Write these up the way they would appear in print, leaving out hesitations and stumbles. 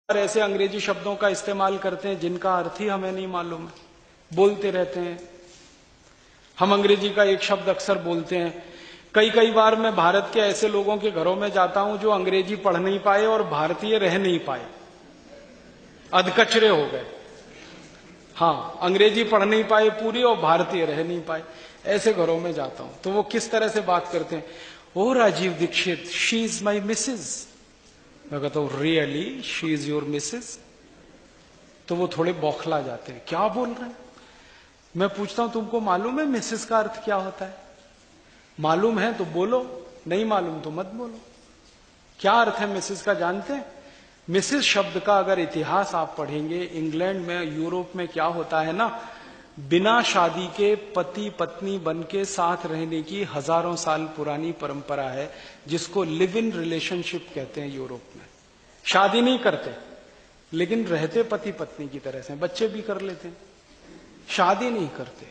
ऐसे अंग्रेजी शब्दों का इस्तेमाल करते हैं जिनका अर्थ ही हमें नहीं मालूम है, बोलते रहते हैं। हम अंग्रेजी का एक शब्द अक्सर बोलते हैं। कई बार मैं भारत के ऐसे लोगों के घरों में जाता हूं जो अंग्रेजी पढ़ नहीं पाए और भारतीय रह नहीं पाए, अधकचरे हो गए। हाँ, अंग्रेजी पढ़ नहीं पाए पूरी और भारतीय रह नहीं पाए, ऐसे घरों में जाता हूं। तो वो किस तरह से बात करते हैं, oh Rajiv Dixit, she is my missus. मैं कहता हूं really she is your missus? तो वो थोड़े बौखला जाते हैं, क्या बोल रहे हैं। मैं पूछता हूं तुमको मालूम है मिसेज का अर्थ क्या होता है? मालूम है तो बोलो, नहीं मालूम तो मत बोलो। क्या अर्थ है मिसेज का जानते हैं? मिसेज शब्द का अगर इतिहास आप पढ़ेंगे, इंग्लैंड में, यूरोप में क्या होता है ना, बिना शादी के पति पत्नी बन के साथ रहने की हजारों साल पुरानी परंपरा है, जिसको लिव इन रिलेशनशिप कहते हैं। यूरोप में शादी नहीं करते लेकिन रहते पति पत्नी की तरह से, बच्चे भी कर लेते हैं, शादी नहीं करते।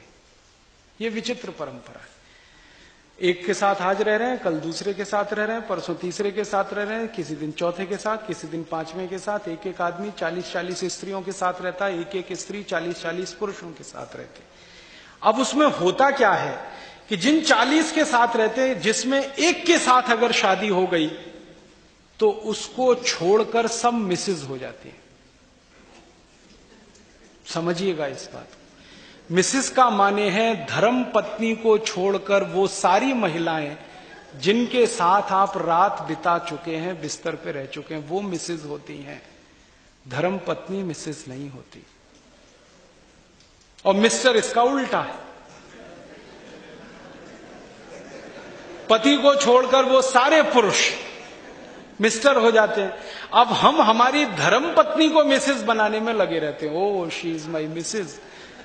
ये विचित्र परंपरा है। एक के साथ आज रह रहे हैं, कल दूसरे के साथ रह रहे हैं, परसों तीसरे के साथ रह रहे हैं, किसी दिन चौथे के साथ, किसी दिन पांचवें के साथ। एक आदमी 40 स्त्रियों के साथ रहता है, एक स्त्री 40 पुरुषों के साथ रहते। अब उसमें होता क्या है कि जिन 40 के साथ रहते हैं, जिसमें एक के साथ अगर शादी हो गई तो उसको छोड़कर सब मिसेज हो जाती है। समझिएगा इस बात को। मिसेस का माने है धर्म पत्नी को छोड़कर वो सारी महिलाएं जिनके साथ आप रात बिता चुके हैं, बिस्तर पे रह चुके हैं, वो मिसेस होती हैं। धर्म पत्नी मिसेस नहीं होती। और मिस्टर इसका उल्टा है। पति को छोड़कर वो सारे पुरुष मिस्टर हो जाते हैं। अब हम हमारी धर्म पत्नी को मिसेस बनाने में लगे रहते हैं। Oh she is my Mrs.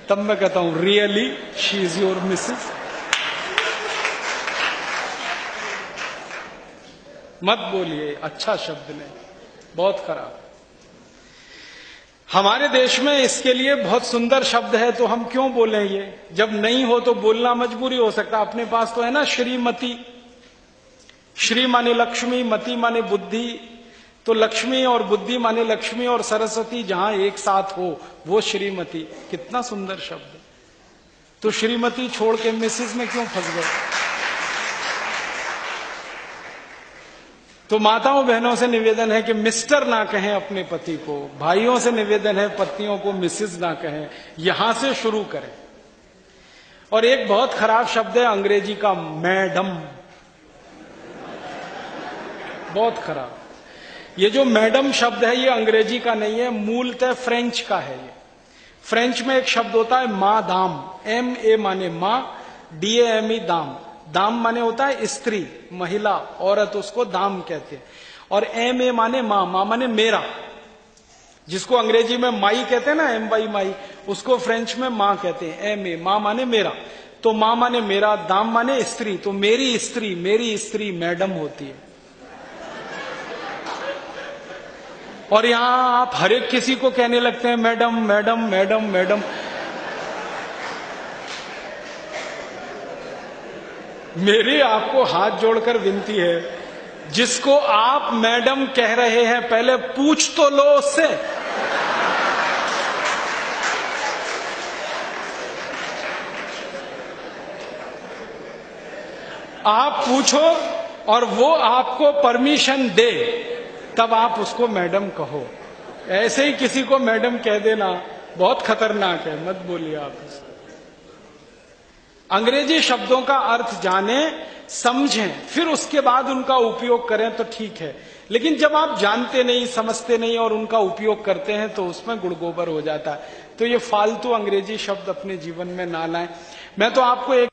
तब मैं कहता हूं really she is your Mrs? मत बोलिए, अच्छा शब्द नहीं, बहुत खराब। हमारे देश में इसके लिए बहुत सुंदर शब्द है, तो हम क्यों बोलें ये? जब नहीं हो तो बोलना मजबूरी हो सकता। अपने पास तो है ना श्रीमती। श्री माने लक्ष्मी, मति माने बुद्धि। तो लक्ष्मी और बुद्धि माने लक्ष्मी और सरस्वती जहां एक साथ हो, वो श्रीमती। कितना सुंदर शब्द। तो श्रीमती छोड़ के मिसेस में क्यों फंस गए? तो माताओं बहनों से निवेदन है कि मिस्टर ना कहें अपने पति को। भाइयों से निवेदन है पत्नियों को मिसेस ना कहें। यहां से शुरू करें। और एक बहुत खराब शब्द है अंग्रेजी का, मैडम। बहुत खराब। ये जो मैडम शब्द है ये अंग्रेजी का नहीं है, मूलतः फ्रेंच का है। ये फ्रेंच में एक शब्द होता है मां दाम। MA माने मां, DAME दाम। दाम माने होता है स्त्री, महिला, औरत, उसको दाम कहते हैं। और MA माने मां, मां माने मेरा। जिसको अंग्रेजी में माई कहते हैं ना, MY माई, उसको फ्रेंच में मां कहते हैं। MA मां माने मेरा। तो मां माने मेरा, दाम माने स्त्री। तो मेरी स्त्री मैडम होती है। और यहां आप हर एक किसी को कहने लगते हैं मैडम मैडम मैडम मैडम। मेरी आपको हाथ जोड़कर विनती है, जिसको आप मैडम कह रहे हैं पहले पूछ तो लो उससे। आप पूछो और वो आपको परमिशन दे, तब आप उसको मैडम कहो। ऐसे ही किसी को मैडम कह देना बहुत खतरनाक है, मत बोलिए आप उसको। अंग्रेजी शब्दों का अर्थ जाने, समझें, फिर उसके बाद उनका उपयोग करें तो ठीक है। लेकिन जब आप जानते नहीं, समझते नहीं और उनका उपयोग करते हैं तो उसमें गुड़गोबर हो जाता है। तो ये फालतू अंग्रेजी शब्द अपने जीवन में ना लाएं। मैं तो आपको एक